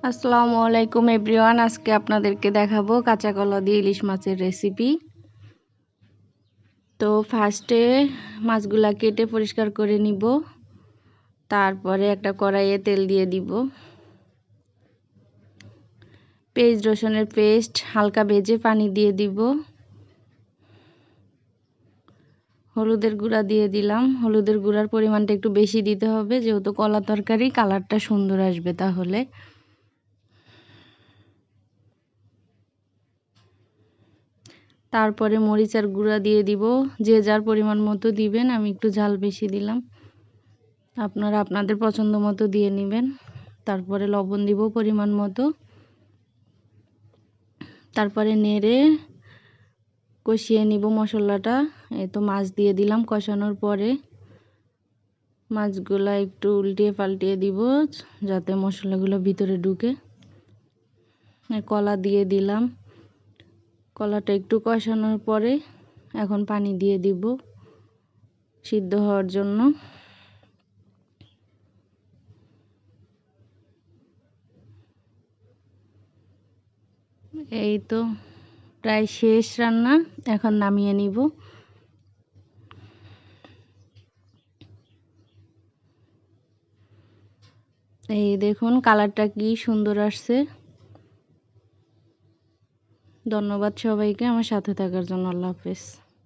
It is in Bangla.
আসসালামু আলাইকুম এভরিওয়ান। আজকে আপনাদেরকে দেখাবো কাঁচা কলা দিয়ে ইলিশ মাছের রেসিপি। তো ফার্স্টে মাছগুলা কেটে পরিষ্কার করে নিব। তারপরে একটা কড়াইয়ে তেল দিয়ে দিব। পেঁয়াজ রসুনের পেস্ট হালকা ভেজে পানি দিয়ে দিব। হলুদের গুঁড়া দিয়ে দিলাম। হলুদের গুঁড়ার পরিমাণটা একটু বেশি দিতে হবে, যেহেতু কলা তরকারি কালারটা সুন্দর আসবে। তাহলে তারপরে মরিচের গুঁড়া দিয়ে দিব, যে যার পরিমাণ মতো দিবেন। আমি একটু ঝাল বেশি দিলাম, আপনারা আপনাদের পছন্দ মতো দিয়ে নেবেন। তারপরে লবণ দিব পরিমাণ মতো। তারপরে নেড়ে কষিয়ে নিব মশলাটা। এই তো মাছ দিয়ে দিলাম। কষানোর পরে মাছগুলা একটু উল্টিয়ে পাল্টিয়ে দিব, যাতে মশলাগুলো ভিতরে ঢুকে। কলা দিয়ে দিলাম। কলাটা একটু কষানোর পরে এখন পানি দিয়ে দিব সিদ্ধ হওয়ার জন্য। এই তো প্রায় শেষ রান্না, এখন নামিয়ে নিব। এই দেখুন কালারটা কি সুন্দর আসছে। ধন্যবাদ সবাইকে আমার সাথে থাকার জন্য। আল্লাহ হাফেজ।